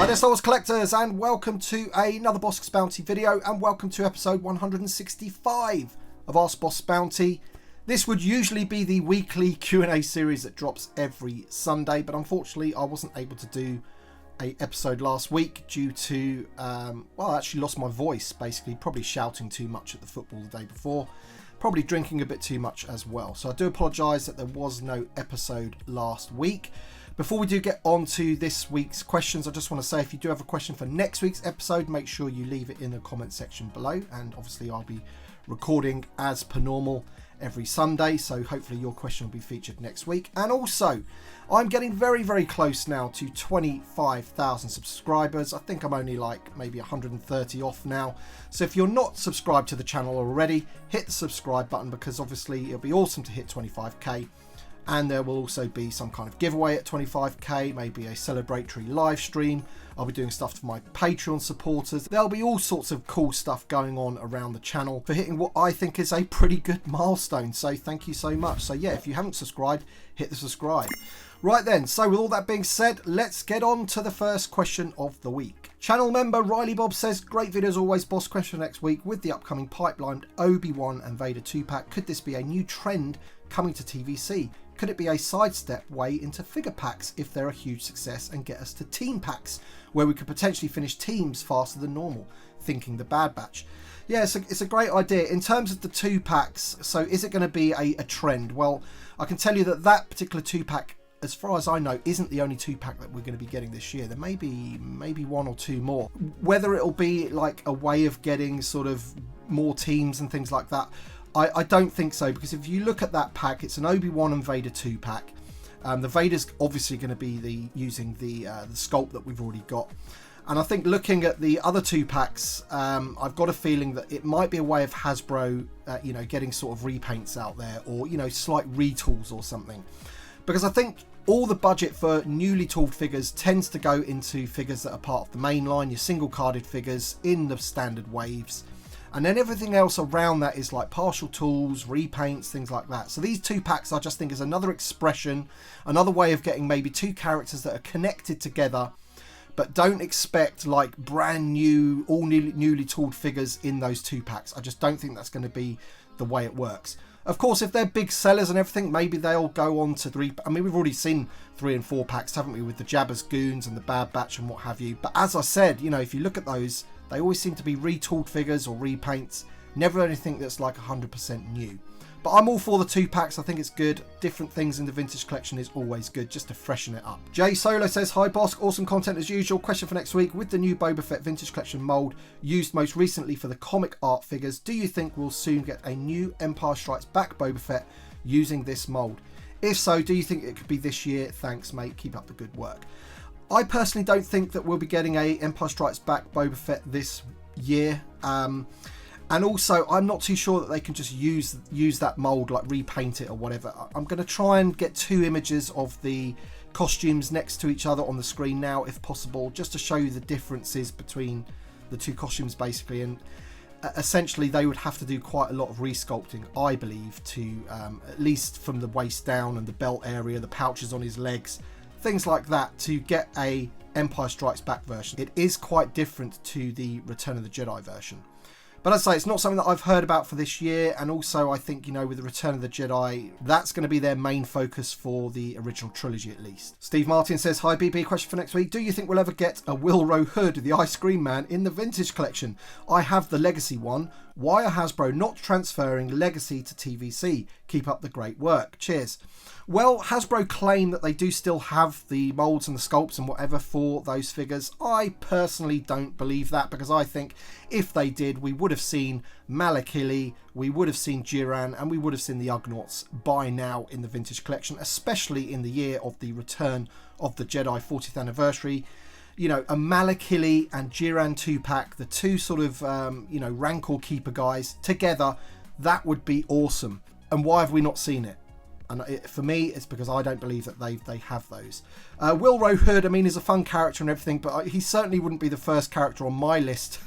Hi there, Star Wars collectors, and welcome to another Bossk's Bounty video, and welcome to episode 165 of Ask Boss Bounty. This would usually be the weekly Q&A series that drops every Sunday, but unfortunately I wasn't able to do an episode last week due to, well, I actually lost my voice, basically, probably shouting too much at the football the day before, probably drinking a bit too much as well. So I do apologise that there was no episode last week. Before we do get on to this week's questions, I just want to say if you do have a question for next week's episode, make sure you leave it in the comment section below, and obviously I'll be recording as per normal every Sunday, so hopefully your question will be featured next week. And also, I'm getting very, very close now to 25,000 subscribers. I think I'm only like maybe 130 off now. So if you're not subscribed to the channel already, hit the subscribe button, because obviously it'll be awesome to hit 25k. And there will also be some kind of giveaway at 25k, maybe a celebratory live stream. I'll be doing stuff for my Patreon supporters. There'll be all sorts of cool stuff going on around the channel for hitting what I think is a pretty good milestone. So thank you so much. So yeah, if you haven't subscribed, hit the subscribe. Right then, so with all that being said, let's get on to the first question of the week. Channel member Riley Bob says, great video as always, boss. Question for next week. With the upcoming pipelined Obi-Wan and Vader 2-pack, could this be a new trend coming to TVC? Could it be a sidestep way into figure packs if they're a huge success and get us to team packs where we could potentially finish teams faster than normal? Thinking the Bad Batch. Yeah, it's a great idea. In terms of the 2-packs, so is it going to be a trend? Well, I can tell you that particular 2-pack, as far as I know, isn't the only 2-pack that we're going to be getting this year. There may be one or two more. Whether it'll be like a way of getting sort of more teams and things like that, I don't think so, because if you look at that pack, it's an Obi-Wan and Vader 2-pack. The Vader's obviously going to be using the sculpt that we've already got. And I think looking at the other 2-packs, I've got a feeling that it might be a way of Hasbro, getting sort of repaints out there, or, slight retools or something. Because I think all the budget for newly tooled figures tends to go into figures that are part of the main line, your single carded figures in the standard waves. And then everything else around that is like partial tools, repaints, things like that. So these 2-packs I just think is another expression, another way of getting maybe two characters that are connected together, but don't expect like brand new, all newly tooled figures in those 2-packs. I just don't think that's going to be the way it works. Of course, if they're big sellers and everything, maybe they'll go on to 3. I mean, we've already seen 3 and 4 packs, haven't we, with the Jabba's Goons and the Bad Batch and what have you. But as I said, if you look at those, they always seem to be retooled figures or repaints, never anything that's like 100% new. But I'm all for the 2-packs. I think it's good. Different things in the vintage collection is always good, just to freshen it up. Jay Solo says, hi Bossk, awesome content as usual. Question for next week. With the new Boba Fett vintage collection mould used most recently for the comic art figures, do you think we'll soon get a new Empire Strikes Back Boba Fett using this mould? If so, do you think it could be this year? Thanks, mate. Keep up the good work. I personally don't think that we'll be getting a Empire Strikes Back Boba Fett this year. And also, I'm not too sure that they can just use that mould, like repaint it or whatever. I'm going to try and get 2 images of the costumes next to each other on the screen now, if possible, just to show you the differences between the 2 costumes, basically. And essentially, they would have to do quite a lot of resculpting, I believe, to at least from the waist down and the belt area, the pouches on his legs, things like that, to get a Empire Strikes Back version. It is quite different to the Return of the Jedi version. But as I say, it's not something that I've heard about for this year. And also, I think, with the Return of the Jedi, that's going to be their main focus for the original trilogy, at least. Steve Martin says, hi BB, question for next week. Do you think we'll ever get a Wilro Hood, the Ice Cream Man, in the vintage collection? I have the Legacy one. Why are Hasbro not transferring Legacy to TVC? Keep up the great work. Cheers. Well, Hasbro claim that they do still have the moulds and the sculpts and whatever for those figures. I personally don't believe that, because I think if they did, we would have seen Malakili, we would have seen Jiran, and we would have seen the Ugnaughts by now in the vintage collection, especially in the year of the Return of the Jedi 40th anniversary. A Malakili and Jiran 2-pack, the 2 sort of, Rancor Keeper guys together, that would be awesome. And why have we not seen it? And for me, it's because I don't believe that they have those. Wilro Hood, I mean, is a fun character and everything, but he certainly wouldn't be the first character on my list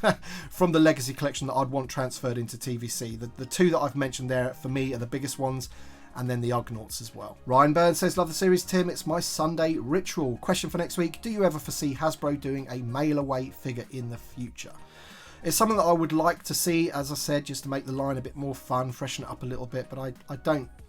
from the Legacy collection that I'd want transferred into TVC. The 2 that I've mentioned there, for me, are the biggest ones. and then the Ugnaughts as well. Ryan Byrne says, love the series, Tim. It's my Sunday ritual. Question for next week. Do you ever foresee Hasbro doing a mail-away figure in the future? It's something that I would like to see, as I said, just to make the line a bit more fun, freshen it up a little bit, but I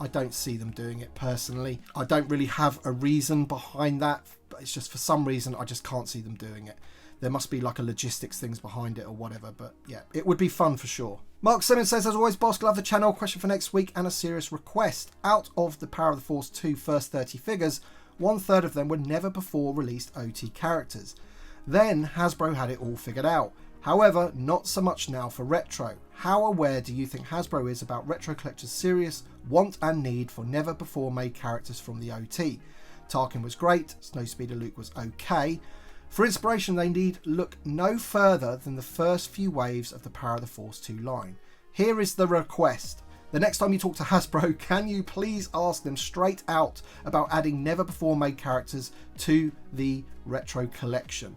don't see them doing it personally. I don't really have a reason behind that, but it's just for some reason I just can't see them doing it. There must be like a logistics things behind it or whatever, but yeah, it would be fun for sure. Mark Simmons says, as always, Bossk, love the channel. Question for next week and a serious request. Out of the Power of the Force 2 first 30 figures, 1/3 of them were never before released OT characters. Then Hasbro had it all figured out. However, not so much now for retro. How aware do you think Hasbro is about retro collectors' serious want and need for never before made characters from the OT? Tarkin was great, Snowspeeder Luke was okay. For inspiration, they need look no further than the first few waves of the Power of the Force 2 line. Here is the request. The next time you talk to Hasbro, can you please ask them straight out about adding never before made characters to the retro collection?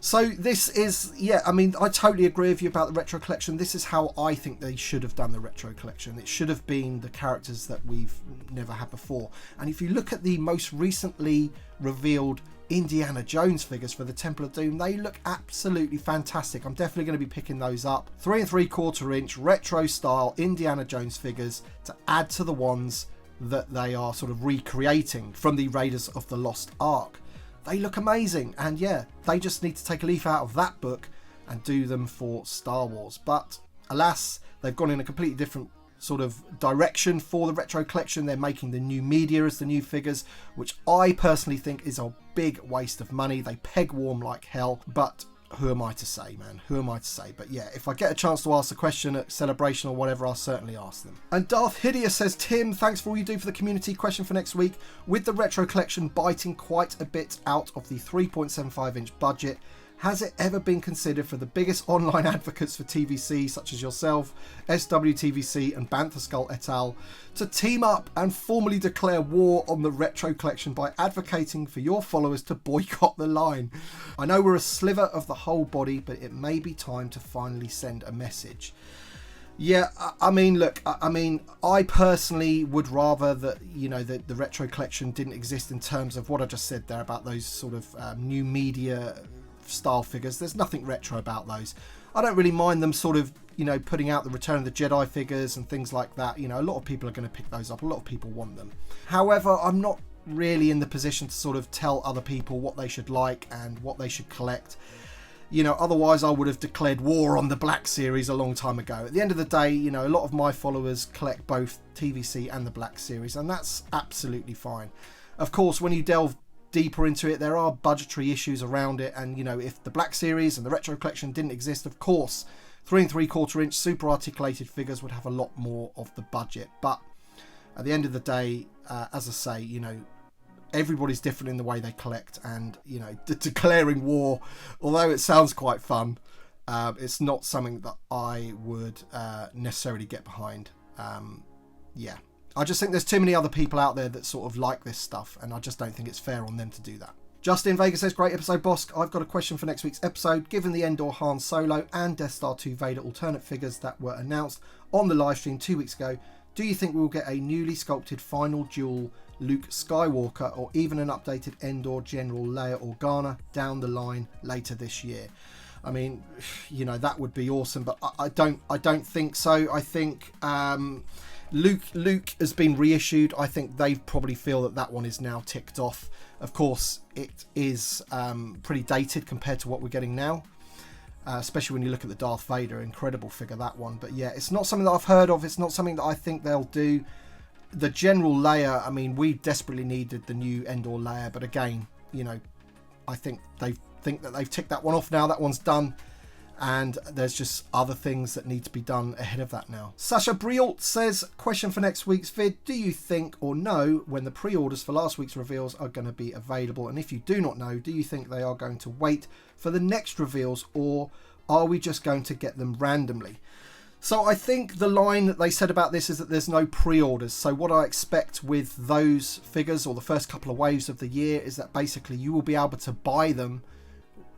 So this is, yeah, I mean, I totally agree with you about the retro collection. This is how I think they should have done the retro collection. It should have been the characters that we've never had before. And if you look at the most recently revealed Indiana Jones figures for the Temple of Doom, they look absolutely fantastic. I'm definitely going to be picking those up. 3 3/4 inch retro style Indiana Jones figures to add to the ones that they are sort of recreating from the Raiders of the Lost Ark. They look amazing, and yeah, they just need to take a leaf out of that book and do them for Star Wars. But alas, they've gone in a completely different sort of direction for the retro collection. They're making the new media as the new figures, which I personally think is a big waste of money. They peg warm like hell, but who am I to say, man? Who am I to say? But yeah, if I get a chance to ask a question at Celebration or whatever, I'll certainly ask them. And Darth Hideous says, Tim, thanks for all you do for the community. Question for next week. With the retro collection biting quite a bit out of the 3.75 inch budget, has it ever been considered for the biggest online advocates for TVC, such as yourself, SWTVC and Bantha Skull et al., to team up and formally declare war on the retro collection by advocating for your followers to boycott the line? I know we're a sliver of the whole body, but it may be time to finally send a message. Yeah, I mean, look, I mean, I personally would rather that, you know, the retro collection didn't exist in terms of what I just said there about those sort of new media style figures. There's nothing retro about those. I don't really mind them sort of, you know, putting out the Return of the Jedi figures and things like that. You know, a lot of people are going to pick those up. A lot of people want them. However, I'm not really in the position to sort of tell other people what they should like and what they should collect. You know, otherwise I would have declared war on the Black Series a long time ago. At the end of the day, you know, a lot of my followers collect both TVC and the Black Series, and that's absolutely fine. Of course, when you delve deeper into it, there are budgetary issues around it, and you know, if the Black Series and the retro collection didn't exist, of course 3 3/4 inch super articulated figures would have a lot more of the budget. But at the end of the day, as I say, you know, everybody's different in the way they collect, and you know, declaring war, although it sounds quite fun, it's not something that I would necessarily get behind. Yeah, I just think there's too many other people out there that sort of like this stuff, and I just don't think it's fair on them to do that. Justin Vega says, great episode, Bossk. I've got a question for next week's episode. Given the Endor Han Solo and Death Star 2 Vader alternate figures that were announced on the live stream 2 weeks ago, do you think we will get a newly sculpted final duel Luke Skywalker, or even an updated Endor General Leia Organa down the line later this year? I mean, you know, that would be awesome, but I don't think so. I think Luke has been reissued. I think they probably feel that one is now ticked off. Of course, it is pretty dated compared to what we're getting now, especially when you look at the Darth Vader. Incredible figure, that one. But yeah, it's not something that I've heard of. It's not something that I think they'll do. The General Leia, I mean, we desperately needed the new Endor Leia, but again, you know, I think they think that they've ticked that one off now. That one's done. And there's just other things that need to be done ahead of that now. Sasha Brialt says, question for next week's vid. Do you think or know when the pre-orders for last week's reveals are going to be available? And if you do not know, do you think they are going to wait for the next reveals, or are we just going to get them randomly? So I think the line that they said about this is that there's no pre-orders. So what I expect with those figures, or the first couple of waves of the year, is that basically you will be able to buy them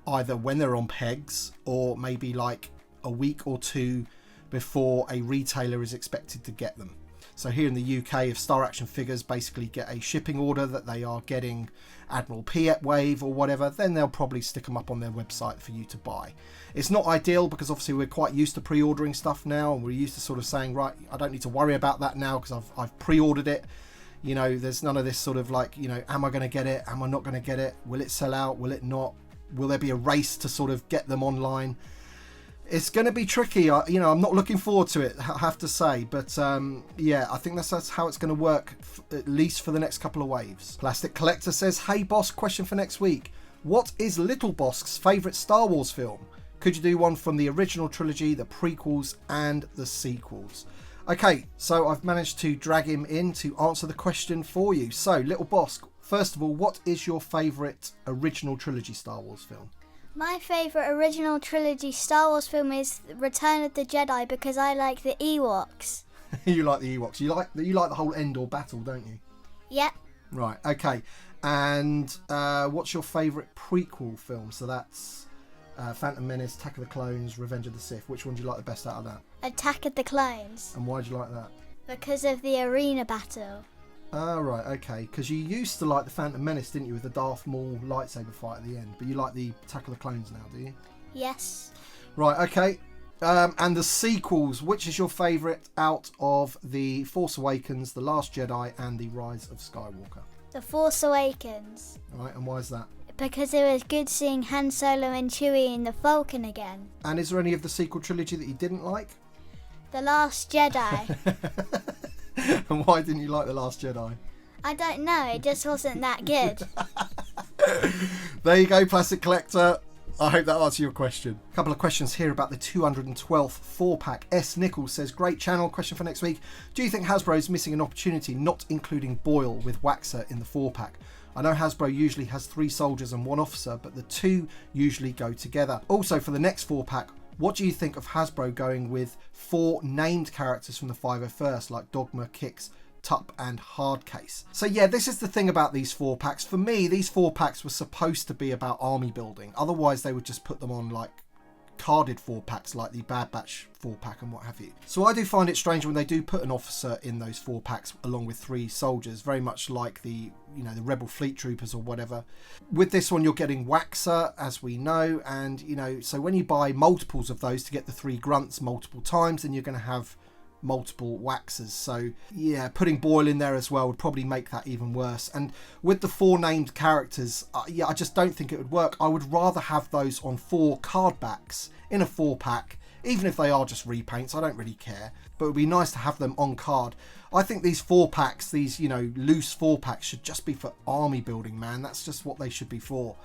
either when they're on pegs, or maybe like a week or two before a retailer is expected to get them. So here in the UK, if Star Action Figures basically get a shipping order that they are getting Admiral Piet Wave or whatever, then they'll probably stick them up on their website for you to buy. It's not ideal because obviously we're quite used to pre-ordering stuff now, and we're used to sort of saying, right, I don't need to worry about that now because I've pre-ordered it. You know, there's none of this sort of like, you know, am I going to get it? Am I not going to get it? Will it sell out? Will it not? Will there be a race to sort of get them online? It's going to be tricky. You know, I'm not looking forward to it, I have to say. But yeah, I think that's how it's going to work, at least for the next couple of waves. Plastic Collector says, hey boss, question for next week. What is Little Bossk's favourite Star Wars film? Could you do one from the original trilogy, the prequels and the sequels? Okay, so I've managed to drag him in to answer the question for you. So, Little Bossk, first of all, what is your favourite original trilogy Star Wars film? My favourite original trilogy Star Wars film is Return of the Jedi because I like the Ewoks. You like the Ewoks. You like the whole Endor battle, don't you? Yep. Right, okay. And what's your favourite prequel film? So that's Phantom Menace, Attack of the Clones, Revenge of the Sith. Which one do you like the best out of that? Attack of the Clones. And why do you like that? Because of the arena battle. Ah, right, okay. Because you used to like the Phantom Menace, didn't you, with the Darth Maul lightsaber fight at the end. But you like the Attack of the Clones now, do you? Yes. Right, okay. And the sequels, which is your favourite out of The Force Awakens, The Last Jedi, and The Rise of Skywalker? The Force Awakens. Right, and why is that? Because it was good seeing Han Solo and Chewie in the Falcon again. And is there any of the sequel trilogy that you didn't like? The Last Jedi. And why didn't you like The Last Jedi? I don't know, it just wasn't that good. There you go, Plastic Collector. I hope that answers your question. A couple of questions here about the 212th 4-pack. S. Nichols says, great channel. Question for next week. Do you think Hasbro is missing an opportunity not including Boyle with Waxer in the 4-pack? I know Hasbro usually has 3 soldiers and 1 officer, but the 2 usually go together. Also, for the next 4-pack, what do you think of Hasbro going with 4 named characters from the 501st, like Dogma, Kix, Tup and Hardcase? So yeah, this is the thing about these 4-packs. For me, these 4-packs were supposed to be about army building. Otherwise, they would just put them on like carded 4-packs like the Bad Batch 4-pack and what have you. So I do find it strange when they do put an officer in those 4-packs along with 3 soldiers, very much like the, you know, the Rebel Fleet Troopers or whatever. With this one, you're getting Waxer, as we know, and, you know, so when you buy multiples of those to get the 3 grunts multiple times, then you're going to have multiple Waxers. So yeah, putting Boyle in there as well would probably make that even worse. And with the 4 named characters, yeah, I just don't think it would work. I would rather have those on 4 card backs in a 4-pack, even if they are just repaints. I don't really care, but it would be nice to have them on card. I think these 4-packs, these, you know, loose 4-packs should just be for army building, man. That's just what they should be for.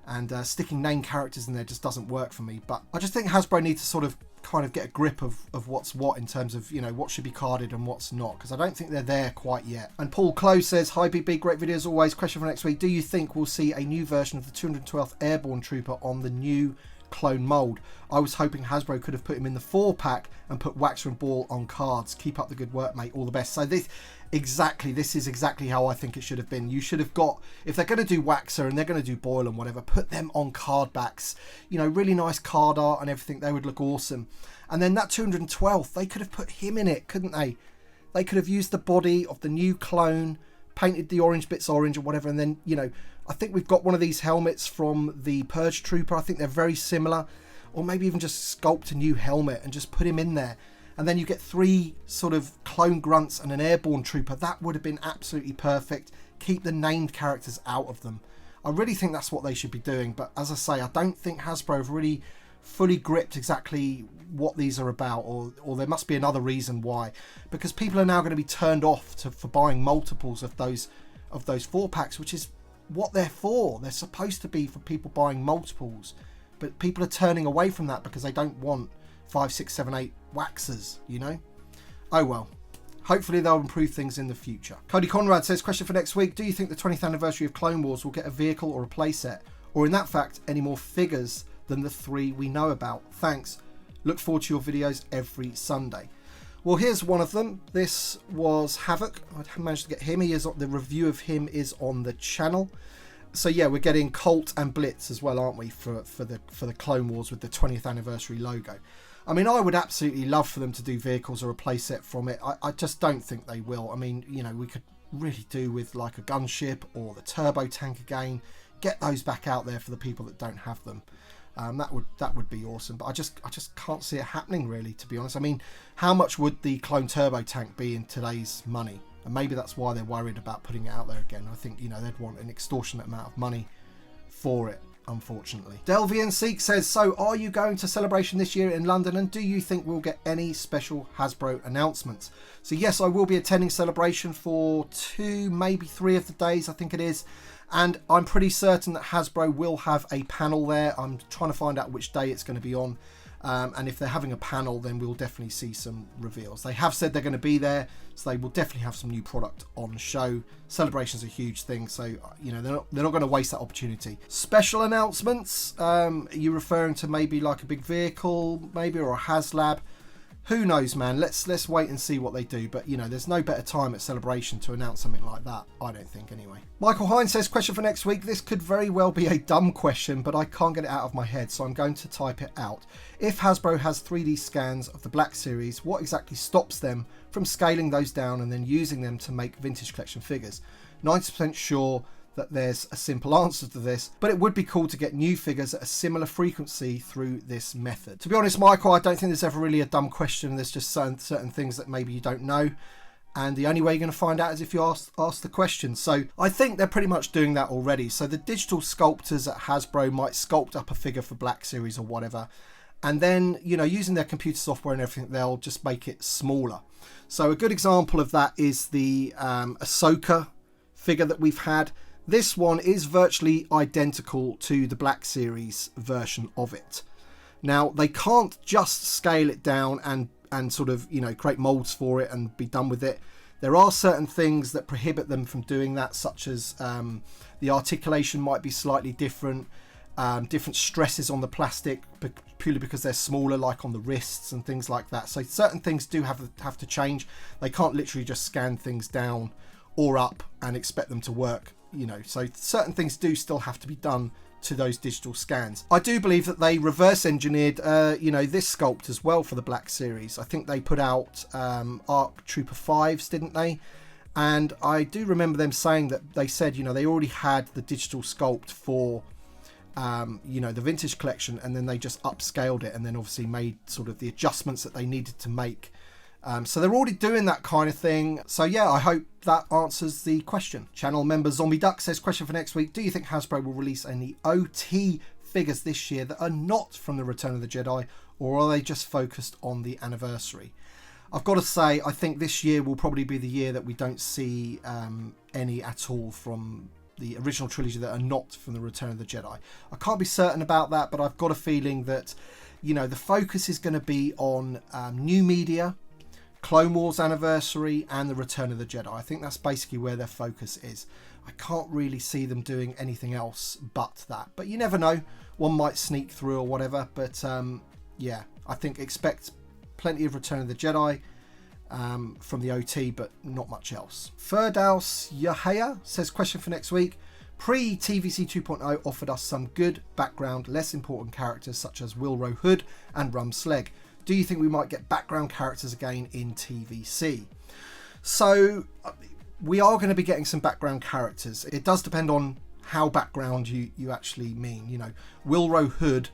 And sticking named characters in there just doesn't work for me. But I just think Hasbro needs to sort of kind of get a grip of what's what in terms of, you know, what should be carded and what's not, because I don't think they're there quite yet. And Paul Close says, hi BB, great video as always. Question for next week. Do you think we'll see a new version of the 212th Airborne Trooper on the new clone mould? I was hoping Hasbro could have put him in the 4-pack and put Waxer and Ball on cards. Keep up the good work, mate. All the best. So this is exactly how I think it should have been. You should have got, if they're going to do Waxer and they're going to do Boyle and whatever, put them on card backs. You know, really nice card art and everything. They would look awesome. And then that 212th, they could have put him in it, couldn't they? They could have used the body of the new clone, painted the orange bits orange or whatever, and then, you know, I think we've got one of these helmets from the Purge Trooper. I think they're very similar. Or maybe even just sculpt a new helmet and just put him in there. And then you get 3 sort of clone grunts and an Airborne Trooper. That would have been absolutely perfect. Keep the named characters out of them. I really think that's what they should be doing. But as I say, I don't think Hasbro have really fully gripped exactly what these are about, or there must be another reason why. Because people are now going to be turned off for buying multiples of those 4-packs, which is what they're for. They're supposed to be for people buying multiples. But people are turning away from that because they don't want 5, 6, 7, 8 Waxers, you know? Oh well. Hopefully they'll improve things in the future. Cody Conrad says, question for next week. Do you think the 20th anniversary of Clone Wars will get a vehicle or a playset? Or in that fact, any more figures than the 3 we know about? Thanks. Look forward to your videos every Sunday. Well, here's one of them. This was Havoc. I managed to get him. The review of him is on the channel. So yeah, we're getting Colt and Blitz as well, aren't we, for the Clone Wars with the 20th anniversary logo. I mean, I would absolutely love for them to do vehicles or a playset from it. I just don't think they will. I mean, you know, we could really do with like a gunship or the turbo tank again. Get those back out there for the people that don't have them. That would be awesome, but I just can't see it happening really, to be honest. I mean, how much would the clone turbo tank be in today's money? And maybe that's why they're worried about putting it out there again. I think, you know, they'd want an extortionate amount of money for it, unfortunately. Delvian Seek says, so are you going to Celebration this year in London, and do you think we'll get any special Hasbro announcements? So yes, I will be attending Celebration for 2, maybe 3 of the days, I think it is. And I'm pretty certain that Hasbro will have a panel there. I'm trying to find out which day it's going to be on. And if they're having a panel, then we'll definitely see some reveals. They have said they're going to be there, so they will definitely have some new product on show. Celebration's a huge thing, so you know they're not going to waste that opportunity. Special announcements? Are you referring to maybe like a big vehicle, maybe, or a HasLab? Who knows, man? Let's wait and see what they do. But, you know, there's no better time at Celebration to announce something like that, I don't think, anyway. Michael Hines says, question for next week. This could very well be a dumb question, but I can't get it out of my head, so I'm going to type it out. If Hasbro has 3D scans of the Black Series, what exactly stops them from scaling those down and then using them to make vintage collection figures? 90% sure that there's a simple answer to this, but it would be cool to get new figures at a similar frequency through this method. To be honest, Michael, I don't think there's ever really a dumb question. There's just certain things that maybe you don't know, and the only way you're going to find out is if you ask the question. So I think they're pretty much doing that already. So the digital sculptors at Hasbro might sculpt up a figure for Black Series or whatever, and then, you know, using their computer software and everything, they'll just make it smaller. So a good example of that is the Ahsoka figure that we've had. This one is virtually identical to the Black Series version of it. Now, they can't just scale it down and sort of, you know, create molds for it and be done with it. There are certain things that prohibit them from doing that, such as the articulation might be slightly different, different stresses on the plastic, purely because they're smaller, like on the wrists and things like that. So certain things do have to change. They can't literally just scan things down or up and expect them to work. You know, so certain things do still have to be done to those digital scans. I do believe that they reverse engineered, you know, this sculpt as well for the Black Series. I think they put out ARC Trooper 5s, didn't they? And I do remember them saying that they said, you know, they already had the digital sculpt for, you know, the vintage collection, and then they just upscaled it and then obviously made sort of the adjustments that they needed to make. So they're already doing that kind of thing. So yeah, I hope that answers the question. Channel member Zombie Duck says, question for next week. Do you think Hasbro will release any OT figures this year that are not from the Return of the Jedi, or are they just focused on the anniversary? I've got to say, I think this year will probably be the year that we don't see any at all from the original trilogy that are not from the Return of the Jedi. I can't be certain about that, but I've got a feeling that, you know, the focus is going to be on new media, Clone Wars anniversary, and the Return of the Jedi. I think that's basically where their focus is. I can't really see them doing anything else but that. But you never know. One might sneak through or whatever. But yeah, I think expect plenty of Return of the Jedi from the OT, but not much else. Ferdaus Yahya says, question for next week. Pre-TVC 2.0 offered us some good background, less important characters such as Wilro Hood and Rum Sleg. Do you think we might get background characters again in TVC? So we are going to be getting some background characters. It does depend on how background you actually mean. You know, Wilro Hood,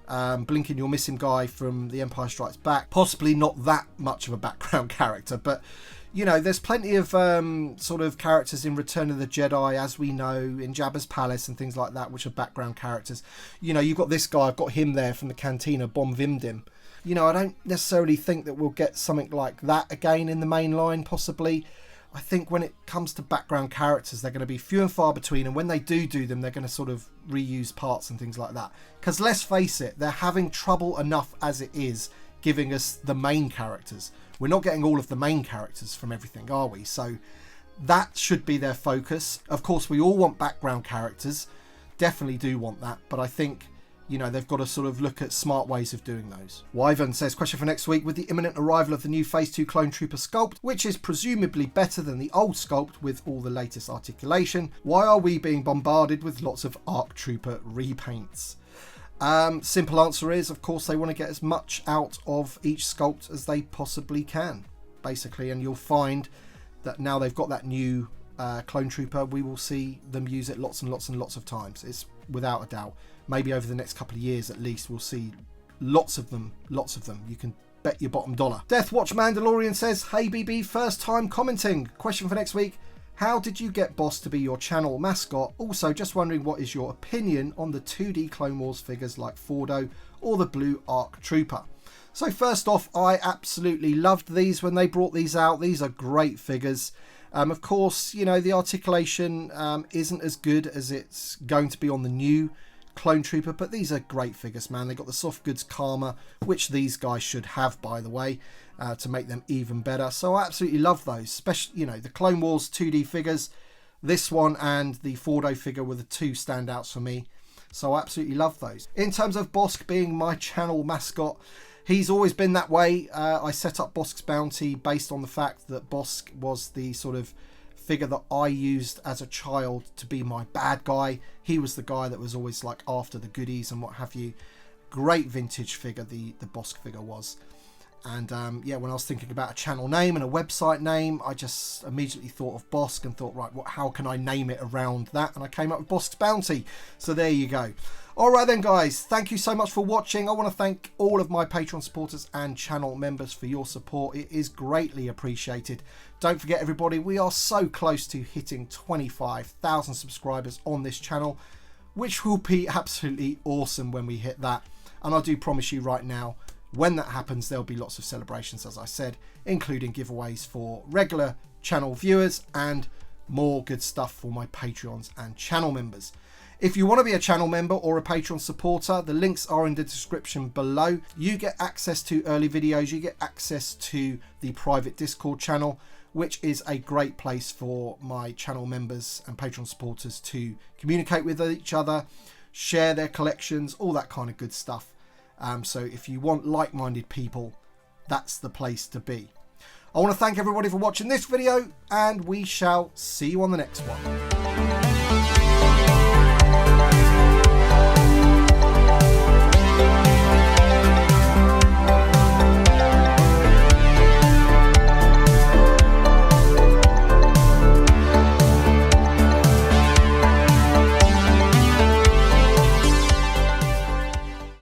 Blinken, You're Missing guy from The Empire Strikes Back, possibly not that much of a background character, but you know, there's plenty of sort of characters in Return of the Jedi, as we know, in Jabba's Palace and things like that, which are background characters. You know, you've got this guy, I've got him there from the Cantina, Bom Vimdim. You know, I don't necessarily think that we'll get something like that again in the main line, possibly. I think when it comes to background characters, they're going to be few and far between, and when they do them, they're going to sort of reuse parts and things like that. Because let's face it, they're having trouble enough as it is giving us the main characters. We're not getting all of the main characters from everything, are we? So that should be their focus. Of course, we all want background characters. Definitely do want that, but I think, you know, they've got to sort of look at smart ways of doing those. Wyvern says, question for next week. With the imminent arrival of the new Phase 2 Clone Trooper sculpt, which is presumably better than the old sculpt with all the latest articulation, why are we being bombarded with lots of ARC Trooper repaints? Simple answer is, of course, they want to get as much out of each sculpt as they possibly can, basically. And you'll find that now they've got that new Clone Trooper, we will see them use it lots and lots and lots of times. It's without a doubt. Maybe over the next couple of years at least, we'll see lots of them. Lots of them. You can bet your bottom dollar. Deathwatch Mandalorian says, hey BB, first time commenting. Question for next week. How did you get Bossk to be your channel mascot? Also, just wondering what is your opinion on the 2D Clone Wars figures like Fordo or the Blue Arc Trooper? So first off, I absolutely loved these when they brought these out. These are great figures. Of course, you know, the articulation isn't as good as it's going to be on the new Clone Trooper, but these are great figures, man. They got the soft goods karma, which these guys should have, by the way, to make them even better. So I absolutely love those, especially, you know, the Clone Wars 2D figures. This one and the Fordo figure were the two standouts for me. So I absolutely love those. In terms of Bossk being my channel mascot, he's always been that way. I set up Bossk's Bounty based on the fact that Bossk was the sort of figure that I used as a child to be my bad guy. He was the guy that was always like after the goodies and what have you. Great vintage figure the Bossk figure was. And yeah, when I was thinking about a channel name and a website name, I just immediately thought of Bossk and thought, right, how can I name it around that? And I came up with Bossk's Bounty. So there you go. Alright then guys, thank you so much for watching. I want to thank all of my Patreon supporters and channel members for your support. It is greatly appreciated. Don't forget everybody, we are so close to hitting 25,000 subscribers on this channel, which will be absolutely awesome when we hit that. And I do promise you right now, when that happens, there'll be lots of celebrations, as I said, including giveaways for regular channel viewers and more good stuff for my Patreons and channel members. If you want to be a channel member or a Patreon supporter, the links are in the description below. You get access to early videos, you get access to the private Discord channel, which is a great place for my channel members and Patreon supporters to communicate with each other, share their collections, all that kind of good stuff. So if you want like-minded people, that's the place to be. I want to thank everybody for watching this video, and we shall see you on the next one.